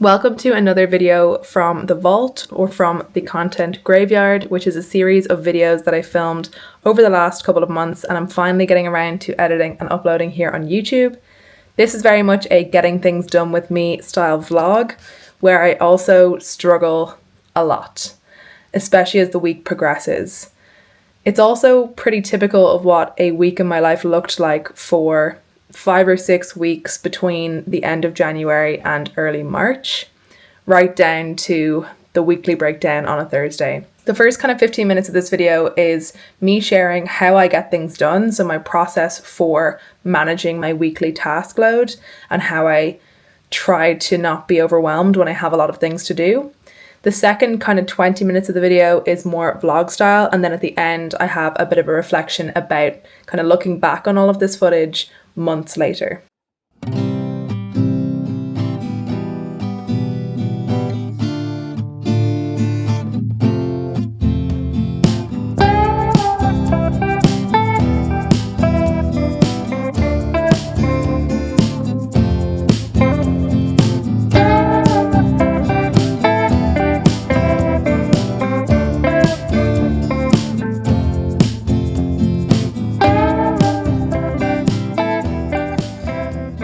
Welcome to another video from the vault or from the content graveyard, which is a series of videos that I filmed over the last couple of months, and I'm finally getting around to editing and uploading here on YouTube. This is very much a getting things done with me style vlog, where I also struggle a lot, especially as the week progresses. It's also pretty typical of what a week in my life looked like for 5 or 6 weeks between the end of January and early March, right down to the weekly breakdown on a Thursday. The first kind of 15 minutes of this video is me sharing how I get things done, so my process for managing my weekly task load and how I try to not be overwhelmed when I have a lot of things to do. The second kind of 20 minutes of the video is more vlog style, and then at the end I have a bit of a reflection about kind of looking back on all of this footage months later.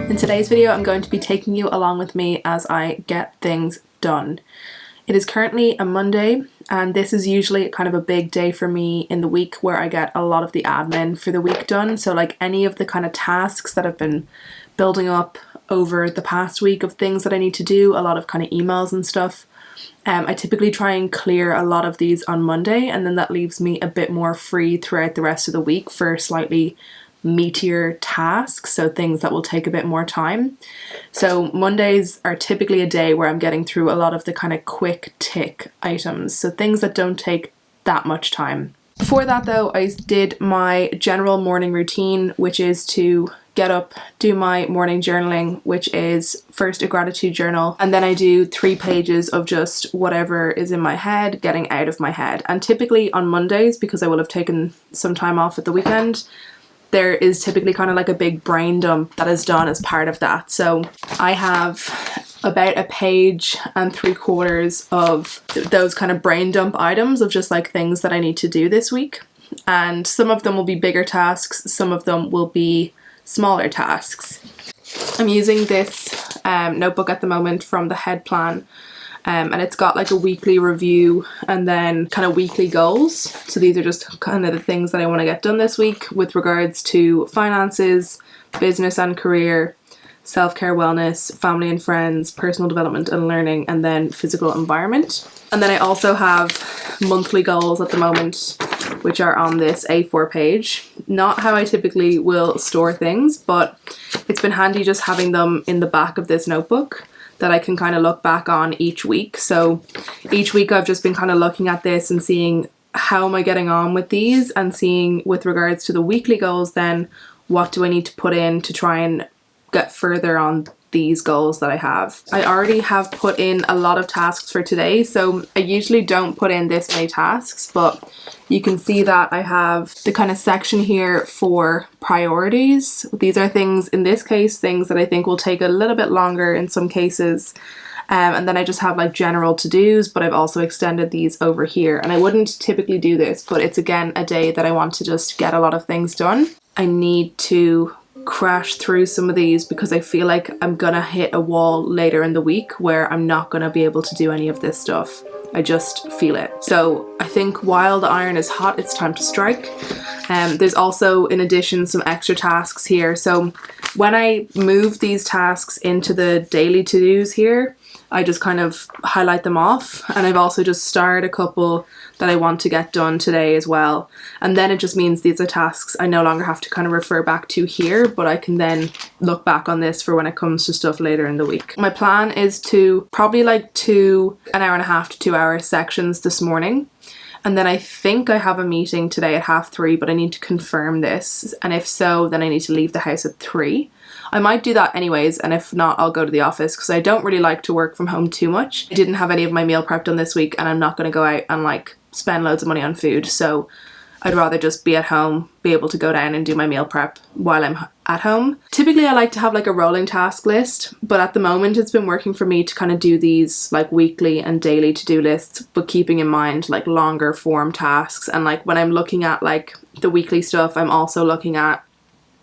In today's video, I'm going to be taking you along with me as I get things done. It is currently a Monday, and this is usually kind of a big day for me in the week where I get a lot of the admin for the week done. So like any of the kind of tasks that have been building up over the past week of things that I need to do, a lot of kind of emails and stuff. I typically try and clear a lot of these on Monday, and then that leaves me a bit more free throughout the rest of the week for slightly meatier tasks, so things that will take a bit more time. So Mondays are typically a day where I'm getting through a lot of the kind of quick tick items, so things that don't take that much time. Before that though, I did my general morning routine, which is to get up, do my morning journaling, which is first a gratitude journal, and then I do 3 pages of just whatever is in my head, getting out of my head. And typically on Mondays, because I will have taken some time off at the weekend, there is typically kind of like a big brain dump that is done as part of that. So I have about 1.75 pages of those kind of brain dump items of just like things that I need to do this week. And some of them will be bigger tasks, some of them will be smaller tasks. I'm using this notebook at the moment from the Head Plan. And it's got like a weekly review and then kind of weekly goals. So these are just kind of the things that I want to get done this week with regards to finances, business and career, self-care, wellness, family and friends, personal development and learning, and then physical environment. And then I also have monthly goals at the moment, which are on this A4 page. Not how I typically will store things, but it's been handy just having them in the back of this notebook that I can kind of look back on each week. So each week I've just been kind of looking at this and seeing how am I getting on with these, and seeing with regards to the weekly goals then what do I need to put in to try and get further on these goals that I have. I already have put in a lot of tasks for today, so I usually don't put in this many tasks, but you can see that I have the kind of section here for priorities. These are things, in this case, things that I think will take a little bit longer in some cases. And then I just have like general to-dos, but I've also extended these over here. And I wouldn't typically do this, but it's again a day that I want to just get a lot of things done. I need to crash through some of these because I feel like I'm gonna hit a wall later in the week where I'm not gonna be able to do any of this stuff. I just feel it. So I think while the iron is hot, it's time to strike. There's also, in addition, some extra tasks here. So when I move these tasks into the daily to-dos here, I just kind of highlight them off, and I've also just starred a couple that I want to get done today as well. And then it just means these are tasks I no longer have to kind of refer back to here, but I can then look back on this for when it comes to stuff later in the week. My plan is to probably like 1.5 to 2 hour sections this morning. And then I think I have a meeting today at 3:30, but I need to confirm this. And if so, then I need to leave the house at 3. I might do that anyways, and if not, I'll go to the office because I don't really like to work from home too much. I didn't have any of my meal prep done this week, and I'm not going to go out and like spend loads of money on food. So I'd rather just be at home, be able to go down and do my meal prep while I'm at home. Typically I like to have like a rolling task list, but at the moment it's been working for me to kind of do these like weekly and daily to-do lists, but keeping in mind like longer form tasks. And like when I'm looking at like the weekly stuff, I'm also looking at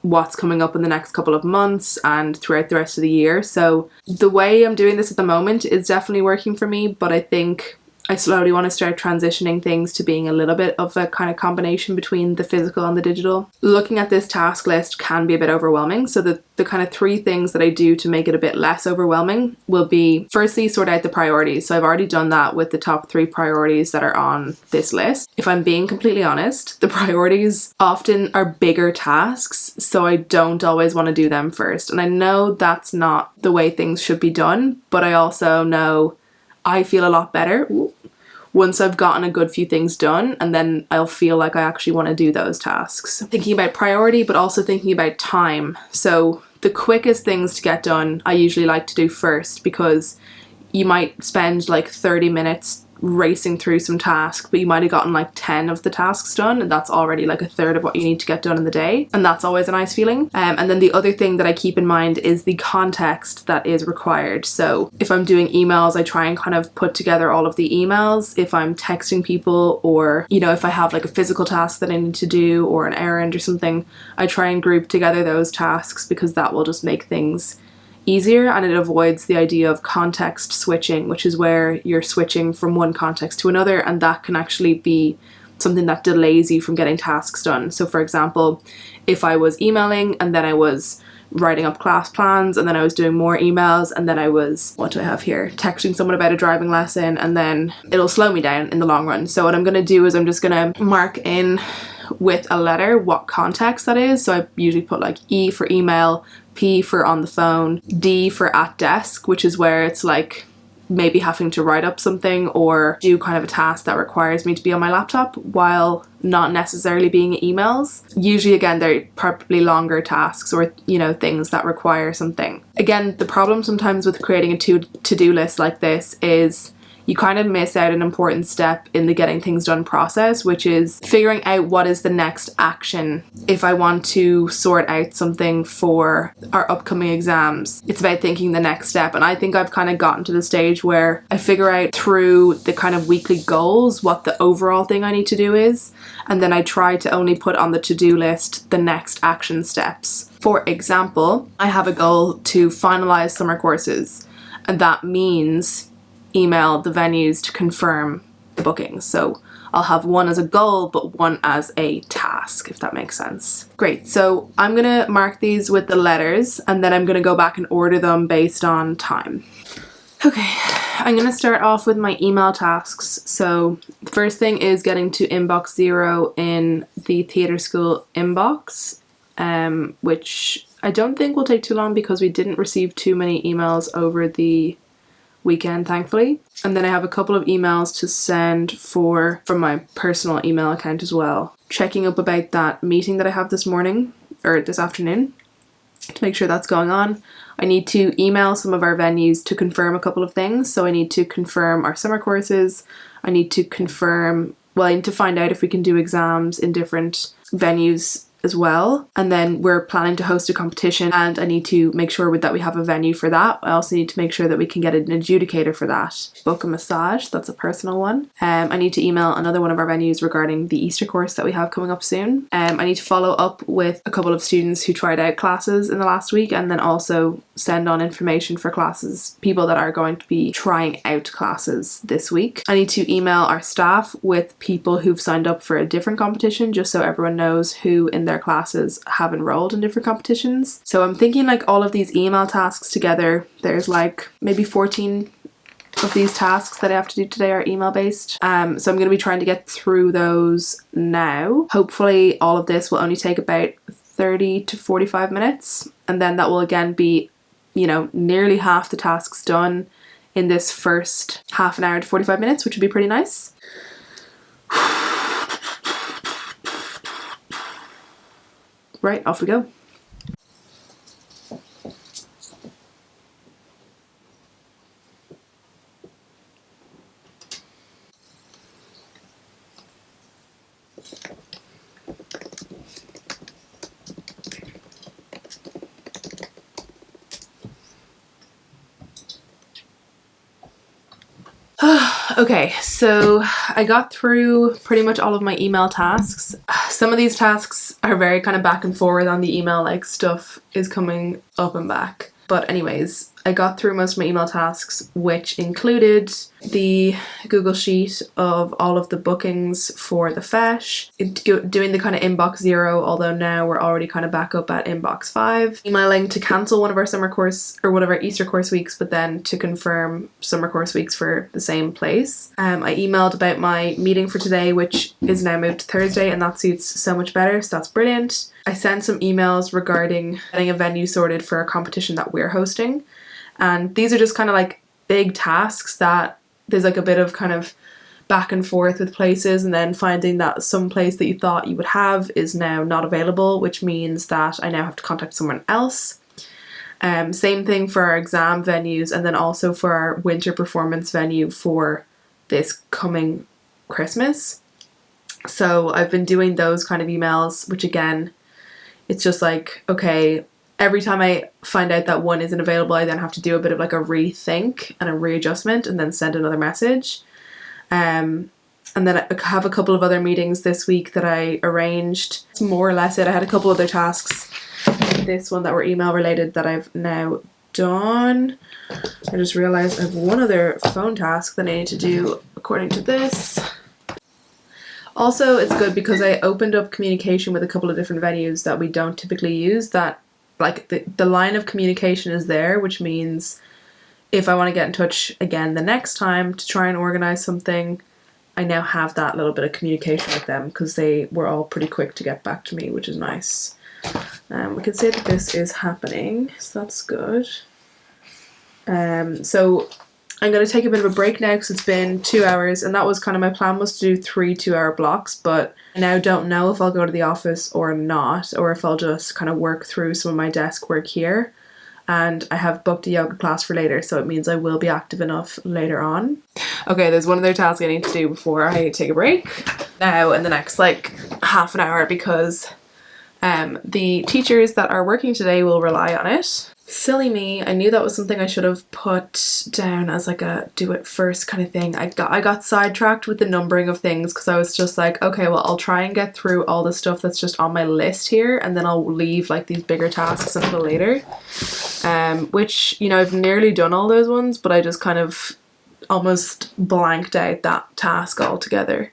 what's coming up in the next couple of months and throughout the rest of the year. So the way I'm doing this at the moment is definitely working for me, but I think I slowly want to start transitioning things to being a little bit of a kind of combination between the physical and the digital. Looking at this task list can be a bit overwhelming. So the kind of 3 things that I do to make it a bit less overwhelming will be, firstly, sort out the priorities. So I've already done that with the top 3 priorities that are on this list. If I'm being completely honest, the priorities often are bigger tasks, so I don't always want to do them first. And I know that's not the way things should be done, but I also know I feel a lot better once I've gotten a good few things done, and then I'll feel like I actually want to do those tasks. Thinking about priority, but also thinking about time. So the quickest things to get done, I usually like to do first, because you might spend like 30 minutes racing through some tasks, but you might have gotten like 10 of the tasks done, and that's already like a third of what you need to get done in the day, and that's always a nice feeling. And then the other thing that I keep in mind is the context that is required. So if I'm doing emails, I try and kind of put together all of the emails. If I'm texting people, or you know, if I have like a physical task that I need to do or an errand or something, I try and group together those tasks, because that will just make things easier, and it avoids the idea of context switching, which is where you're switching from one context to another, and that can actually be something that delays you from getting tasks done. So for example, if I was emailing and then I was writing up class plans, and then I was doing more emails, and then I was, what do I have here, texting someone about a driving lesson, and then it'll slow me down in the long run. So what I'm going to do is I'm just going to mark in with a letter what context that is. So I usually put like E for email, P for on the phone, D for at desk, which is where it's like maybe having to write up something or do kind of a task that requires me to be on my laptop while not necessarily being emails. Usually again, they're probably longer tasks, or you know, things that require something. Again, the problem sometimes with creating a to-do list like this is you kind of miss out an important step in the getting things done process, which is figuring out what is the next action. If I want to sort out something for our upcoming exams, it's about thinking the next step. And I think I've kind of gotten to the stage where I figure out through the kind of weekly goals what the overall thing I need to do is, and then I try to only put on the to-do list the next action steps. For example, I have a goal to finalize summer courses, and that means email the venues to confirm the bookings. So I'll have one as a goal, but one as a task, if that makes sense. Great, so I'm gonna mark these with the letters, and then I'm gonna go back and order them based on time. Okay, I'm gonna start off with my email tasks. So the first thing is getting to inbox 0 in the theatre school inbox, which I don't think will take too long because we didn't receive too many emails over the weekend, thankfully. And then I have a couple of emails to send from my personal email account as well. Checking up about that meeting that I have this morning, or this afternoon, to make sure that's going on. I need to email some of our venues to confirm a couple of things. So I need to confirm our summer courses. I need to find out if we can do exams in different venues as well. And then we're planning to host a competition, and I need to make sure that we have a venue for that. I also need to make sure that we can get an adjudicator for that. Book a massage, that's a personal one. I need to email another one of our venues regarding the Easter course that we have coming up soon. I need to follow up with a couple of students who tried out classes in the last week, and then also send on information for classes, people that are going to be trying out classes this week. I need to email our staff with people who've signed up for a different competition, just so everyone knows who in their classes have enrolled in different competitions. So I'm thinking like all of these email tasks together, there's like maybe 14 of these tasks that I have to do today are email based. So I'm going to be trying to get through those now. Hopefully all of this will only take about 30 to 45 minutes, and then that will again be, you know, nearly half the tasks done in this first half an hour to 45 minutes, which would be pretty nice. Right, off we go. Okay, so I got through pretty much all of my email tasks. Some of these tasks are very kind of back and forward on the email, like stuff is coming up and back. But anyways, I got through most of my email tasks, which included the Google Sheet of all of the bookings for the FESH, doing the kind of inbox 0, although now we're already kind of back up at inbox 5, emailing to cancel one of our summer course or one of our Easter course weeks, but then to confirm summer course weeks for the same place. I emailed about my meeting for today, which is now moved to Thursday, and that suits so much better, so that's brilliant. I sent some emails regarding getting a venue sorted for a competition that we're hosting. And these are just kind of like big tasks that there's like a bit of kind of back and forth with places, and then finding that some place that you thought you would have is now not available, which means that I now have to contact someone else. Same thing for our exam venues, and then also for our winter performance venue for this coming Christmas. So I've been doing those kind of emails, which again, it's just like, okay, every time I find out that one isn't available, I then have to do a bit of like a rethink and a readjustment and then send another message. And then I have a couple of other meetings this week that I arranged. It's more or less it. I had a couple other tasks, this one that were email related, that I've now done. I just realized I have one other phone task that I need to do according to this. Also, it's good because I opened up communication with a couple of different venues that we don't typically use, that like the line of communication is there, which means if I want to get in touch again the next time to try and organize something, I now have that little bit of communication with them because they were all pretty quick to get back to me, which is nice. We can say that this is happening, so that's good. So I'm going to take a bit of a break now because it's been 2 hours, and that was kind of my plan, was to do 3 2-hour blocks, but I now don't know if I'll go to the office or not, or if I'll just kind of work through some of my desk work here. And I have booked a yoga class for later, so it means I will be active enough later on. Okay, there's one other task I need to do before I take a break now in the next like half an hour, because the teachers that are working today will rely on it. Silly me, I knew that was something I should have put down as like a do it first kind of thing. I got sidetracked with the numbering of things because I was just like, okay, well, I'll try and get through all the stuff that's just on my list here, and then I'll leave like these bigger tasks until later. Which, you know, I've nearly done all those ones, but I just kind of almost blanked out that task altogether.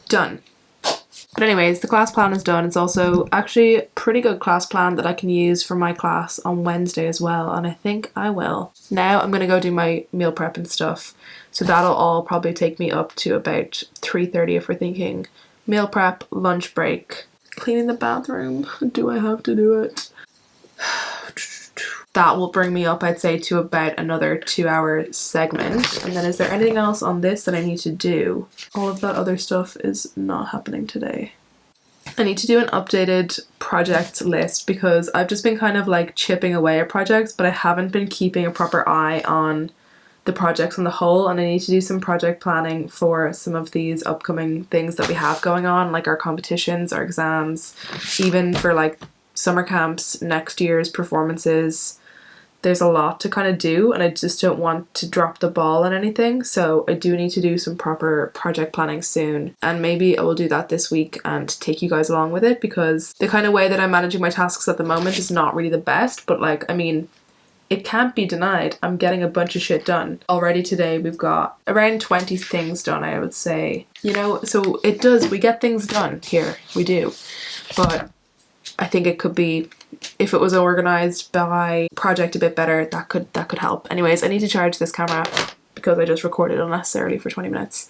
Done. But anyways, the class plan is done. It's also actually a pretty good class plan that I can use for my class on Wednesday as well, and I think I will. Now I'm going to go do my meal prep and stuff, so that'll all probably take me up to about 3:30 if we're thinking meal prep, lunch break, cleaning the bathroom. Do I have to do it? That will bring me up, I'd say, to about another 2-hour segment. And then is there anything else on this that I need to do? All of that other stuff is not happening today. I need to do an updated project list because I've just been kind of like chipping away at projects, but I haven't been keeping a proper eye on the projects on the whole, and I need to do some project planning for some of these upcoming things that we have going on, like our competitions, our exams, even for like summer camps, next year's performances. There's a lot to kind of do, and I just don't want to drop the ball on anything, so I do need to do some proper project planning soon, and maybe I will do that this week and take you guys along with it, because the kind of way that I'm managing my tasks at the moment is not really the best, but like, I mean, it can't be denied. I'm getting a bunch of shit done. Already today we've got around 20 things done, I would say. You know, so it does, we get things done here, we do, but I think it could be, if it was organised by project a bit better, that could help. Anyways, I need to charge this camera because I just recorded unnecessarily for 20 minutes.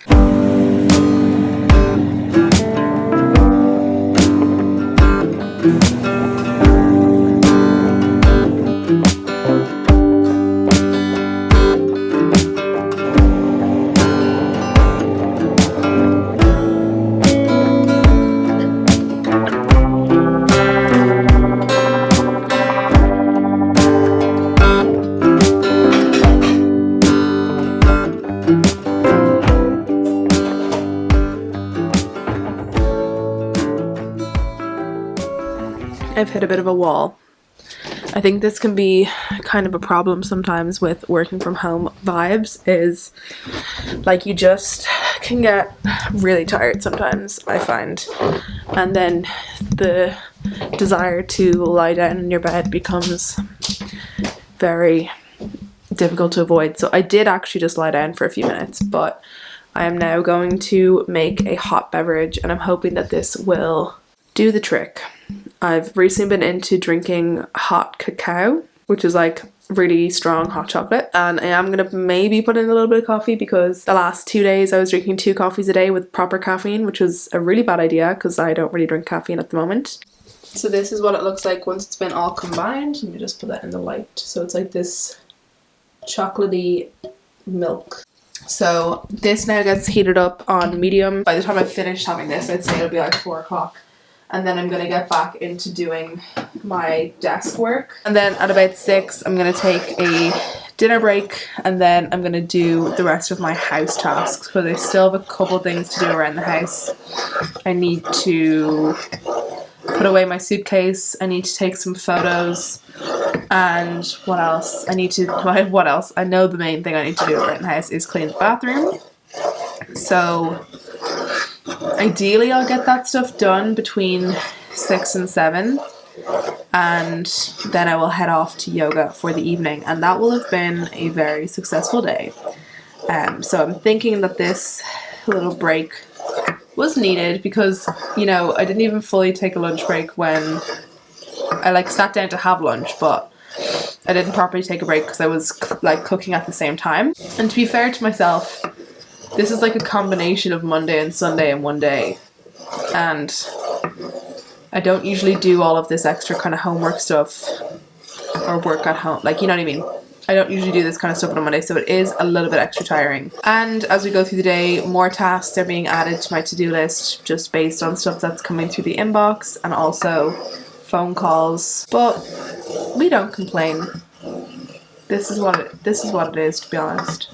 I've hit a bit of a wall. I think this can be kind of a problem sometimes with working from home vibes, is like you just can get really tired sometimes, I find, and then the desire to lie down in your bed becomes very difficult to avoid. So I did actually just lie down for a few minutes, but I am now going to make a hot beverage and I'm hoping that this will do the trick. I've recently been into drinking hot cacao, which is like really strong hot chocolate, and I am gonna maybe put in a little bit of coffee because the last 2 days I was drinking 2 coffees a day with proper caffeine, which was a really bad idea because I don't really drink caffeine at the moment. So this is what it looks like once it's been all combined. Let me just put that in the light. So it's like this chocolatey milk. So this now gets heated up on medium. By the time I finish having this, I'd say it'll be like 4 o'clock. And then I'm going to get back into doing my desk work. And then at about 6, I'm going to take a dinner break and then I'm going to do the rest of my house tasks because I still have a couple things to do around the house. I need to put away my suitcase, I need to take some photos, and what else? What else? I know the main thing I need to do around the house is clean the bathroom. So ideally I'll get that stuff done between 6 and 7 and then I will head off to yoga for the evening, and that will have been a very successful day. So I'm thinking that this little break was needed because, you know, I didn't even fully take a lunch break when I like sat down to have lunch, but I didn't properly take a break because I was like cooking at the same time. And to be fair to myself, this is like a combination of Monday and Sunday in one day, and I don't usually do all of this extra kind of homework stuff or work at home, like, you know what I mean? I don't usually do this kind of stuff on a Monday, so it is a little bit extra tiring. And as we go through the day, more tasks are being added to my to-do list just based on stuff that's coming through the inbox and also phone calls. But we don't complain. This is what it is, to be honest.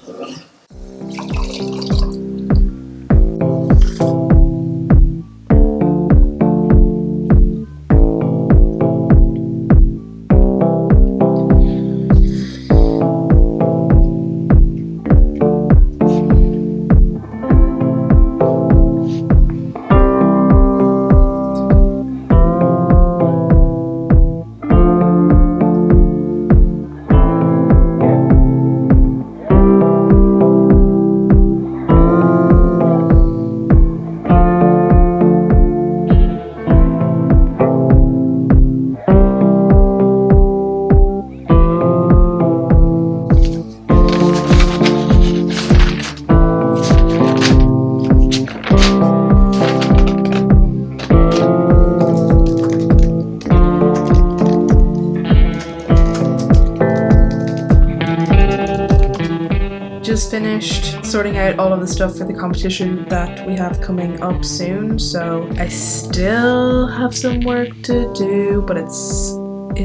Just finished sorting out all of the stuff for the competition that we have coming up soon, so I still have some work to do, but it's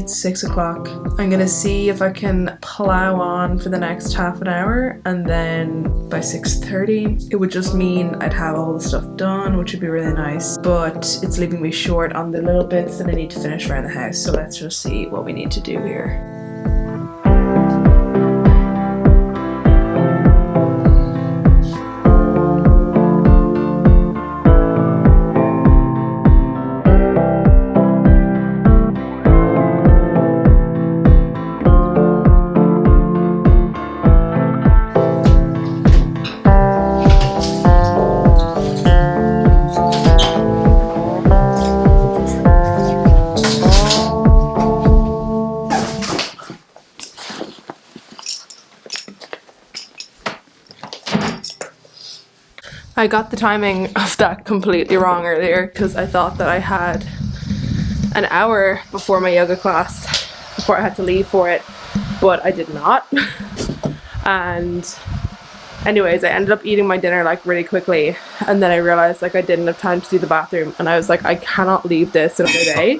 6 o'clock. I'm gonna see if I can plow on for the next half an hour, and then by 6:30 it would just mean I'd have all the stuff done, which would be really nice, but it's leaving me short on the little bits that I need to finish around the house, so let's just see what we need to do here. I got the timing of that completely wrong earlier because I thought that I had an hour before my yoga class before I had to leave for it, but I did not. And anyways, I ended up eating my dinner like really quickly, and then I realized like I didn't have time to do the bathroom, and I was like, I cannot leave this another day.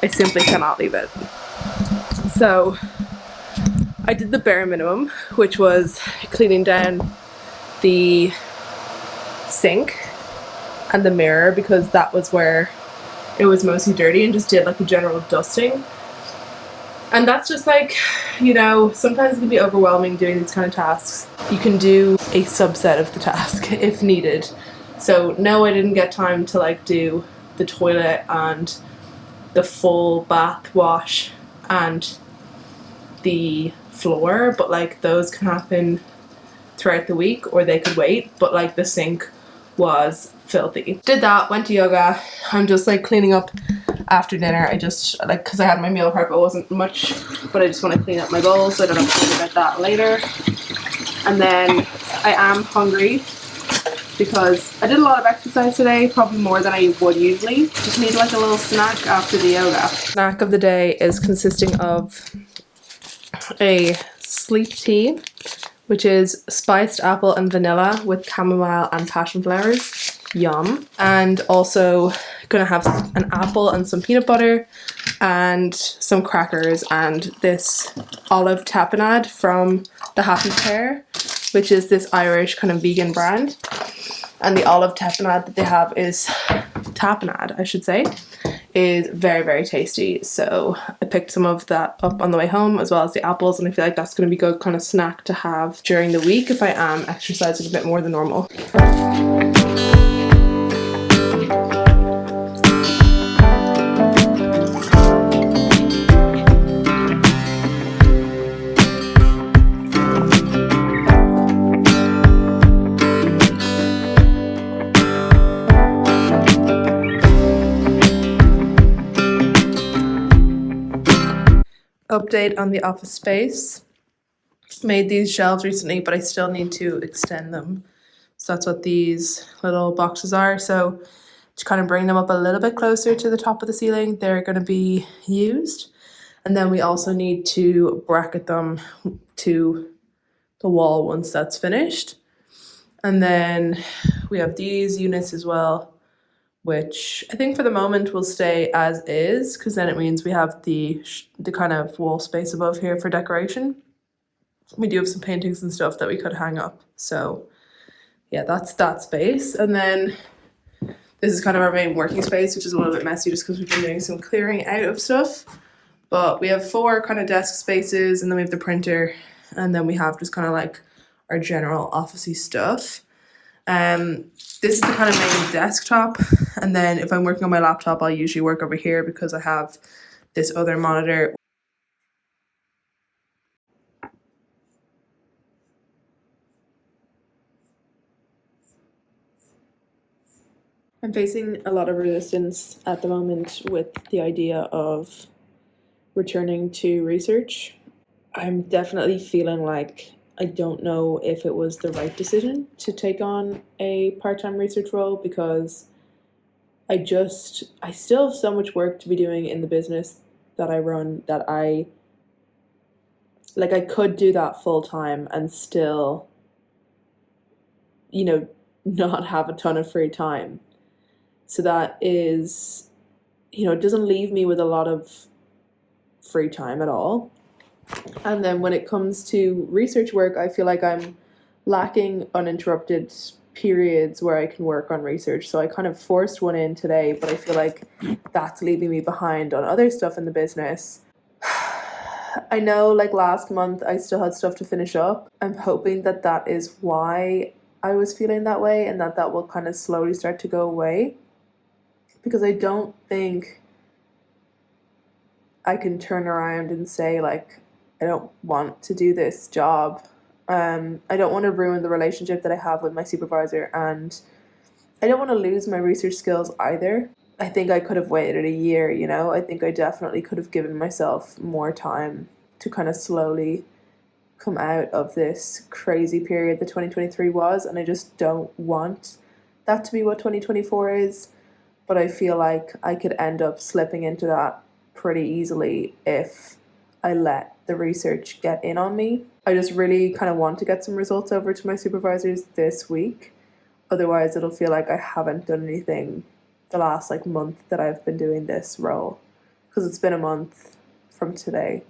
I simply cannot leave it. So I did the bare minimum, which was cleaning down the sink and the mirror, because that was where it was mostly dirty, and just did like a general dusting. And that's just like, you know, sometimes it can be overwhelming doing these kind of tasks. You can do a subset of the task if needed. So no, I didn't get time to like do the toilet and the full bath wash and the floor, but like those can happen throughout the week or they could wait. But like the sink was filthy. Did that, went to yoga. I'm just like cleaning up after dinner. I just like, because I had my meal prep, it wasn't much, but I just want to clean up my bowls so I don't have to think about that later. And then I am hungry because I did a lot of exercise today, probably more than I would usually. Just need like a little snack after the yoga. Snack of the day is consisting of a sleep tea, which is spiced apple and vanilla with chamomile and passion flowers. Yum. And also gonna have an apple and some peanut butter and some crackers and this olive tapenade from the Happy Pear, which is this Irish kind of vegan brand. And the olive tapenade that they have is tapenade, I should say, is very, very tasty. So I picked some of that up on the way home, as well as the apples, and I feel like that's going to be a good kind of snack to have during the week if I am exercising a bit more than normal. Update on the office space. Made these shelves recently, but I still need to extend them. So that's what these little boxes are. So to kind of bring them up a little bit closer to the top of the ceiling, they're going to be used. And then we also need to bracket them to the wall once that's finished. And then we have these units as well, which I think for the moment will stay as is, because then it means we have the kind of wall space above here for decoration. We do have some paintings and stuff that we could hang up. So yeah, that's that space. And then this is kind of our main working space, which is a little bit messy just because we've been doing some clearing out of stuff. But we have 4 kind of desk spaces, and then we have the printer, and then we have just kind of like our general officey stuff. This is the kind of main desktop, and then if I'm working on my laptop, I'll usually work over here because I have this other monitor. I'm facing a lot of resistance at the moment with the idea of returning to research. I'm definitely feeling like I don't know if it was the right decision to take on a part-time research role, because I still have so much work to be doing in the business that I run that I could do that full time and still, you know, not have a ton of free time. So that is, you know, it doesn't leave me with a lot of free time at all. And then when it comes to research work, I feel like I'm lacking uninterrupted periods where I can work on research. So I kind of forced one in today, but I feel like that's leaving me behind on other stuff in the business. I know like last month I still had stuff to finish up. I'm hoping that that is why I was feeling that way, and that that will kind of slowly start to go away, because I don't think I can turn around and say like, I don't want to do this job. I don't want to ruin the relationship that I have with my supervisor, and I don't want to lose my research skills either. I think I could have waited a year, you know? I think I definitely could have given myself more time to kind of slowly come out of this crazy period that 2023 was, and I just don't want that to be what 2024 is. But I feel like I could end up slipping into that pretty easily if I let the research get in on me. I just really kind of want to get some results over to my supervisors this week. Otherwise, it'll feel like I haven't done anything the last like month that I've been doing this role, because it's been a month from today.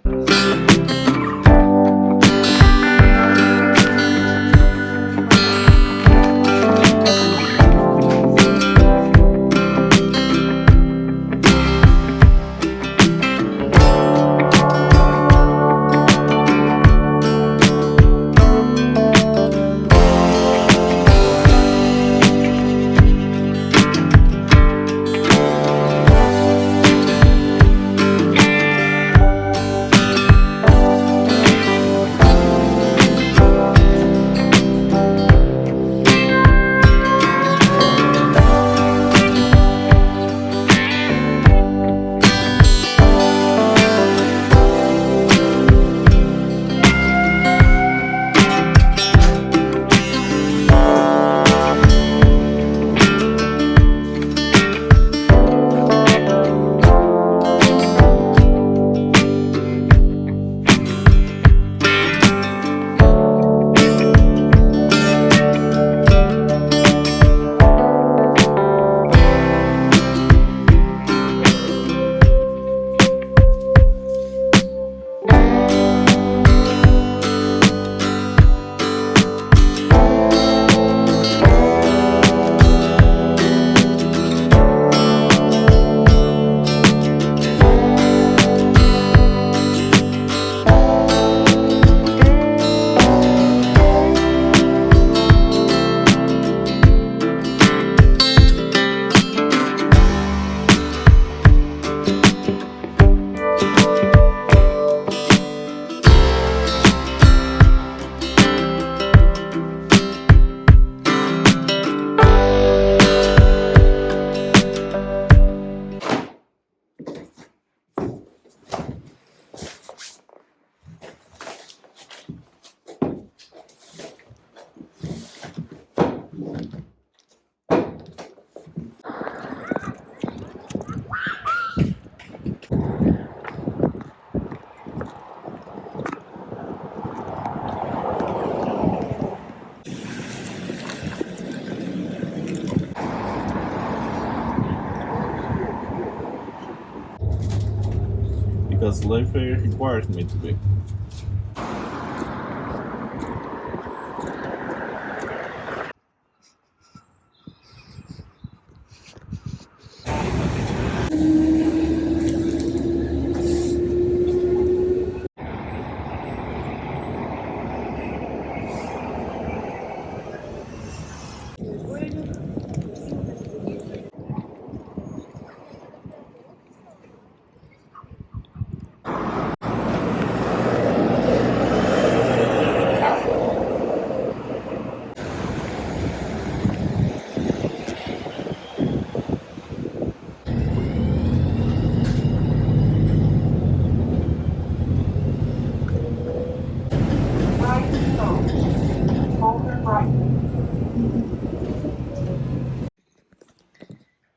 Because life requires me to be.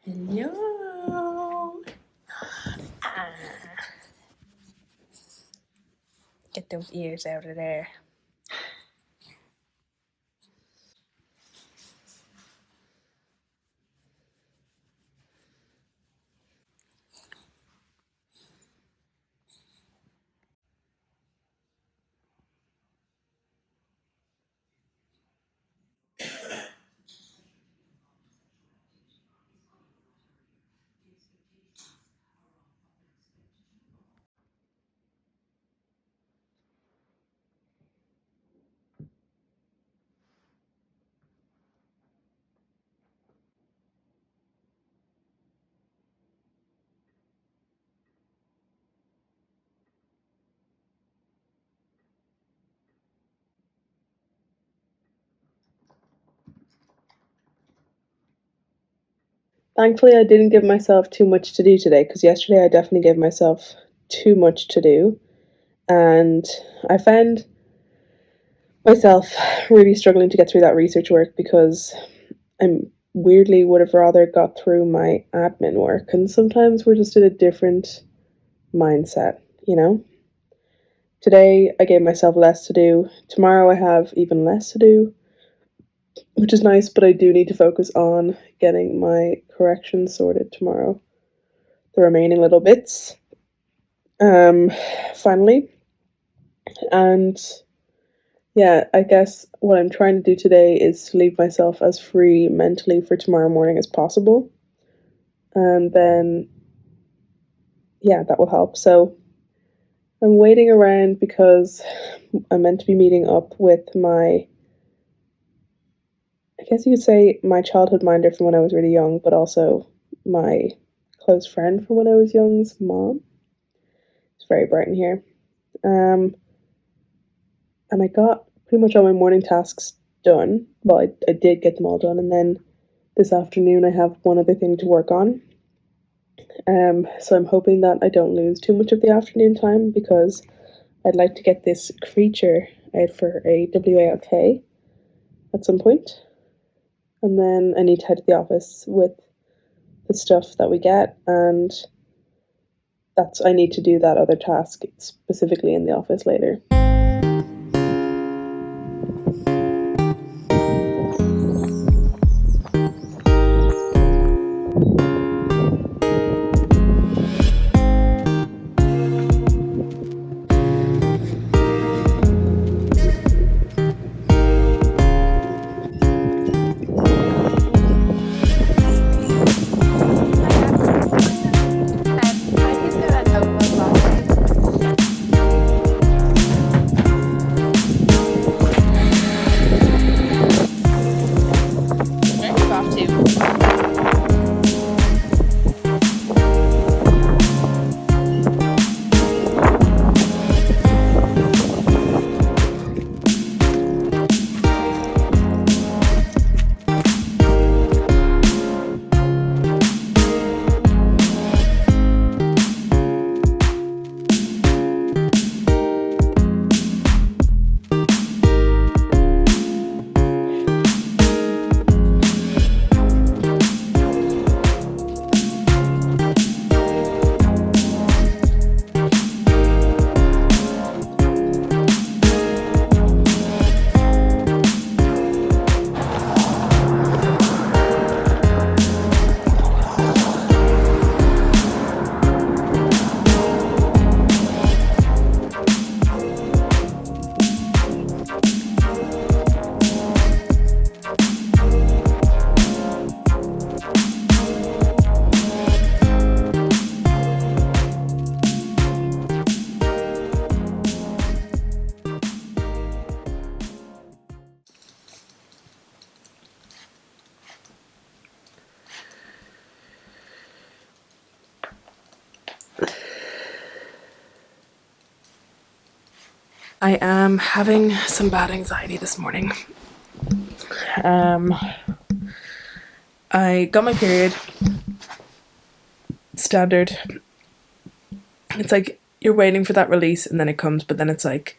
Hello. Get those ears out of there. Thankfully, I didn't give myself too much to do today because yesterday I definitely gave myself too much to do. And I found myself really struggling to get through that research work because I weirdly would have rather got through my admin work. And sometimes we're just in a different mindset, you know? Today I gave myself less to do. Tomorrow I have even less to do, which is nice, but I do need to focus on getting my corrections sorted tomorrow. The remaining little bits. Finally. And yeah, I guess what I'm trying to do today is to leave myself as free mentally for tomorrow morning as possible. And then, yeah, that will help. So I'm waiting around because I'm meant to be meeting up with my, I guess you could say, my childhood minder from when I was really young, but also my close friend from when I was young's mom. It's very bright in here. And I got pretty much all my morning tasks done. Well, I did get them all done, and then this afternoon I have one other thing to work on. So I'm hoping that I don't lose too much of the afternoon time because I'd like to get this creature out for a WALK at some point. And then I need to head to the office with the stuff that we get, and I need to do that other task specifically in the office later. I am having some bad anxiety this morning. I got my period. Standard. It's like you're waiting for that release and then it comes, but then it's like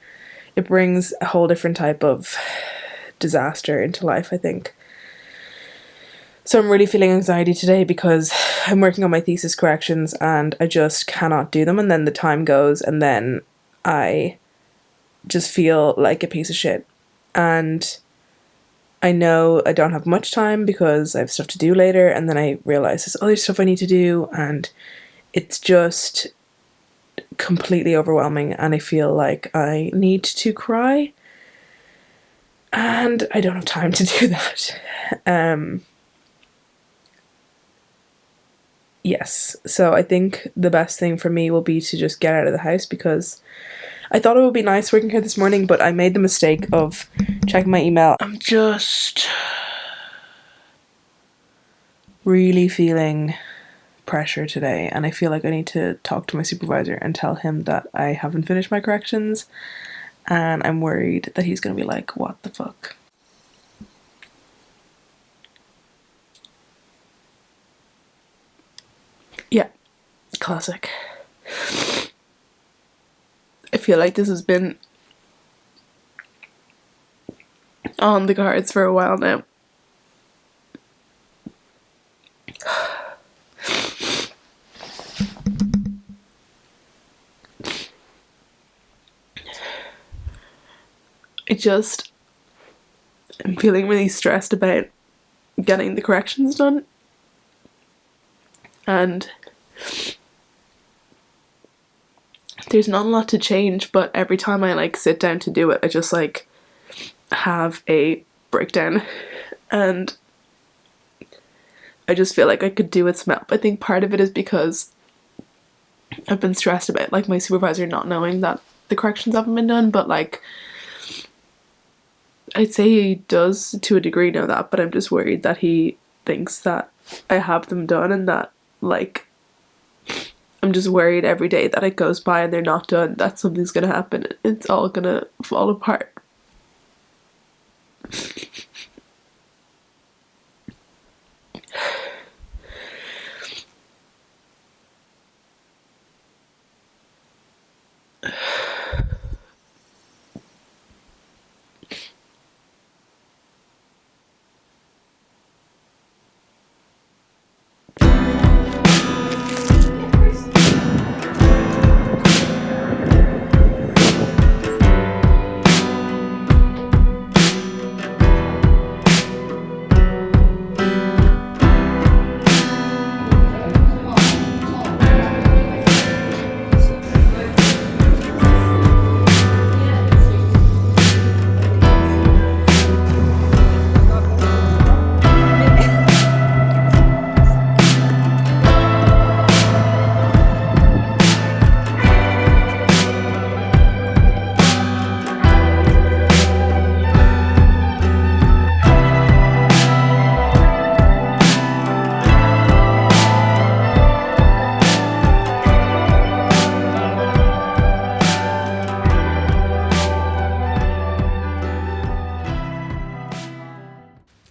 it brings a whole different type of disaster into life, I think. So I'm really feeling anxiety today because I'm working on my thesis corrections and I just cannot do them, and then the time goes and then I just feel like a piece of shit. And I know I don't have much time because I have stuff to do later, and then I realise there's other stuff I need to do, and it's just completely overwhelming, and I feel like I need to cry and I don't have time to do that. Yes, so I think the best thing for me will be to just get out of the house, because I thought it would be nice working here this morning, but I made the mistake of checking my email. I'm just really feeling pressure today, and I feel like I need to talk to my supervisor and tell him that I haven't finished my corrections, and I'm worried that he's gonna be like, what the fuck? Yeah, classic. I feel like this has been on the cards for a while now. I'm feeling really stressed about getting the corrections done, and there's not a lot to change, but every time I like sit down to do it, I just like have a breakdown, and I just feel like I could do with some help. I think part of it is because I've been stressed about like my supervisor not knowing that the corrections haven't been done, but like I'd say he does to a degree know that, but I'm just worried that he thinks that I have them done, and that like I'm just worried every day that it goes by and they're not done, that something's gonna happen. It's all gonna fall apart.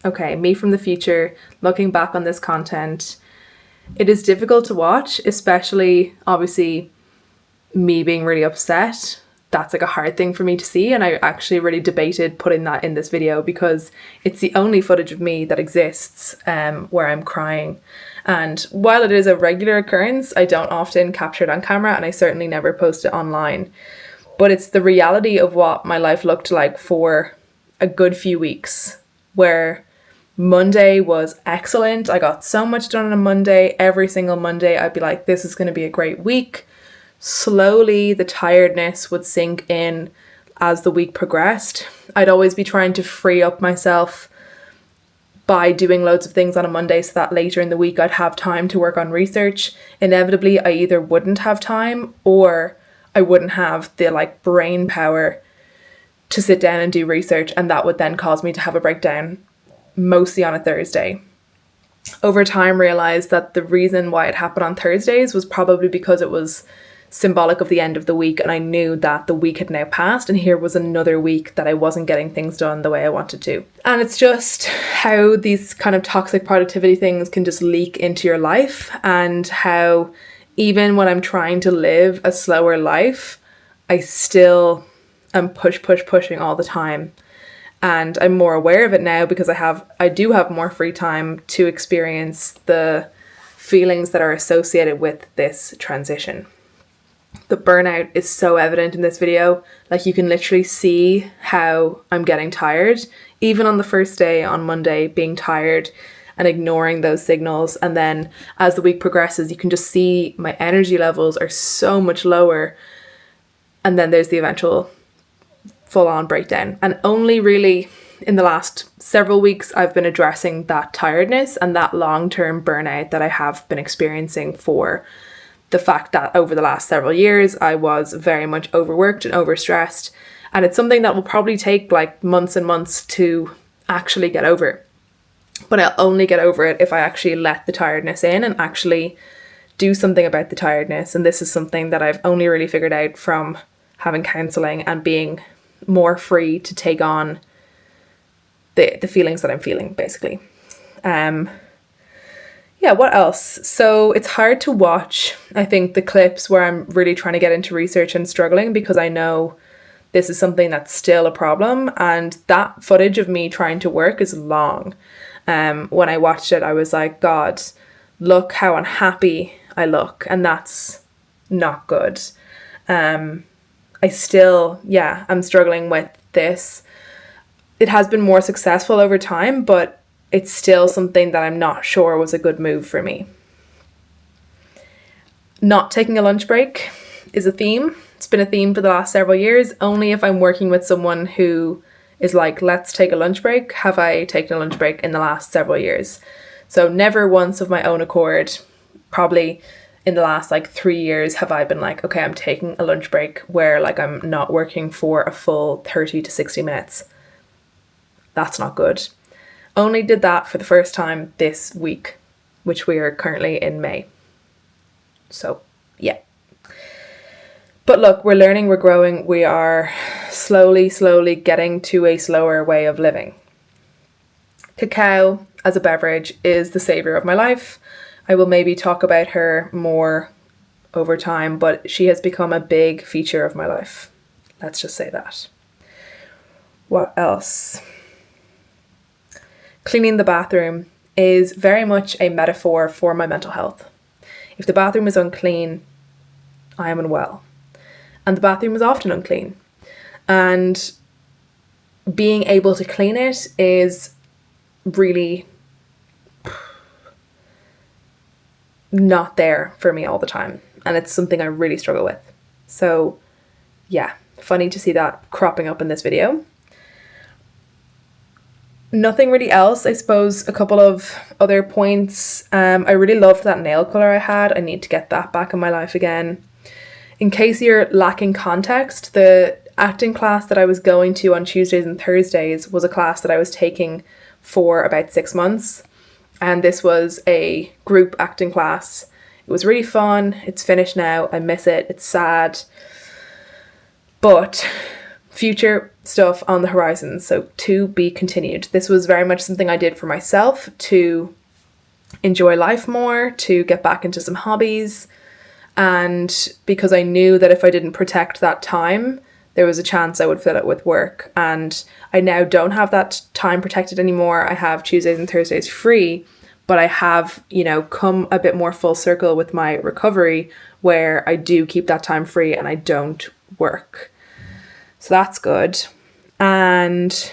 Okay, me from the future, looking back on this content, it is difficult to watch, especially obviously me being really upset. That's like a hard thing for me to see, and I actually really debated putting that in this video because it's the only footage of me that exists where I'm crying. And while it is a regular occurrence, I don't often capture it on camera, and I certainly never post it online. But it's the reality of what my life looked like for a good few weeks, where Monday was excellent. I got so much done on a Monday. Every single Monday I'd be like, this is going to be a great week. Slowly the tiredness would sink in as the week progressed. I'd always be trying to free up myself by doing loads of things on a Monday so that later in the week I'd have time to work on research. Inevitably I either wouldn't have time or I wouldn't have the like brain power to sit down and do research, and that would then cause me to have a breakdown, mostly on a Thursday. Over time realised that the reason why it happened on Thursdays was probably because it was symbolic of the end of the week, and I knew that the week had now passed and here was another week that I wasn't getting things done the way I wanted to. And it's just how these kind of toxic productivity things can just leak into your life, and how even when I'm trying to live a slower life, I still am pushing all the time. And I'm more aware of it now because I do have more free time to experience the feelings that are associated with this transition. The burnout is so evident in this video. Like, you can literally see how I'm getting tired, even on the first day on Monday, being tired and ignoring those signals. And then as the week progresses, you can just see my energy levels are so much lower. And then there's the eventual full-on breakdown. And only really in the last several weeks I've been addressing that tiredness and that long-term burnout that I have been experiencing for the fact that over the last several years I was very much overworked and overstressed. And it's something that will probably take like months and months to actually get over. But I'll only get over it if I actually let the tiredness in and actually do something about the tiredness. And this is something that I've only really figured out from having counselling and being more free to take on the feelings that I'm feeling, basically. What else? So it's hard to watch, I think, the clips where I'm really trying to get into research and struggling, because I know this is something that's still a problem, and that footage of me trying to work is long. When I watched it, I was like, God, look how unhappy I look, and that's not good. I'm struggling with this. It has been more successful over time, but it's still something that I'm not sure was a good move for me. Not taking a lunch break is a theme. It's been a theme for the last several years. Only if I'm working with someone who is like, let's take a lunch break, have I taken a lunch break in the last several years. So never once of my own accord, probably in the last 3 years, have I been like, okay, I'm taking a lunch break where I'm not working for a full 30 to 60 minutes. That's not good. Only did that for the first time this week, which we are currently in May. So, yeah. But look, we're learning, we're growing, we are slowly getting to a slower way of living. Cacao as a beverage is the savior of my life. I will maybe talk about her more over time, but she has become a big feature of my life. Let's just say that. What else? Cleaning the bathroom is very much a metaphor for my mental health. If the bathroom is unclean, I am unwell. And the bathroom is often unclean. And being able to clean it is really not there for me all the time. And it's something I really struggle with. So yeah, funny to see that cropping up in this video. Nothing really else. I suppose a couple of other points. I really loved that nail colour I had. I need to get that back in my life again. In case you're lacking context, the acting class that I was going to on Tuesdays and Thursdays was a class that I was taking for about 6 months. And this was a group acting class. It was really fun. It's finished now. I miss it. It's sad. But future stuff on the horizon, so to be continued. This was very much something I did for myself to enjoy life more, to get back into some hobbies, and because I knew that if I didn't protect that time, there was a chance I would fill it with work. And I now don't have that time protected anymore. I have Tuesdays and Thursdays free, but I have, come a bit more full circle with my recovery where I do keep that time free and I don't work. So that's good. And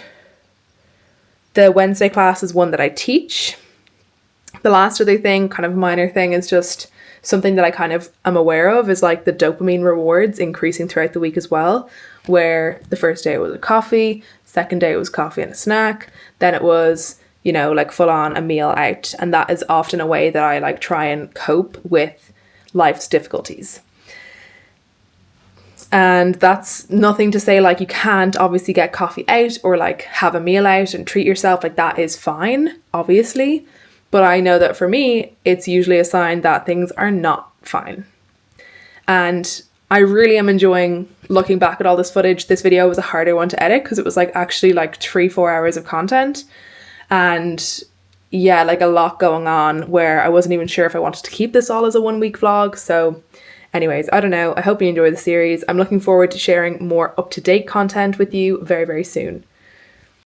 the Wednesday class is one that I teach. The last other thing, kind of minor thing, is just something that I kind of am aware of is the dopamine rewards increasing throughout the week as well, where the first day it was a coffee, second day it was coffee and a snack, then it was, full on a meal out. And that is often a way that I try and cope with life's difficulties. And that's nothing to say you can't obviously get coffee out or have a meal out and treat yourself. That is fine, obviously. But I know that for me, it's usually a sign that things are not fine. And I really am enjoying looking back at all this footage. This video was a harder one to edit because it was like actually like 3-4 hours of content. And yeah, like a lot going on where I wasn't even sure if I wanted to keep this all as a 1 week vlog. So anyways, I don't know. I hope you enjoy the series. I'm looking forward to sharing more up-to-date content with you very, very soon.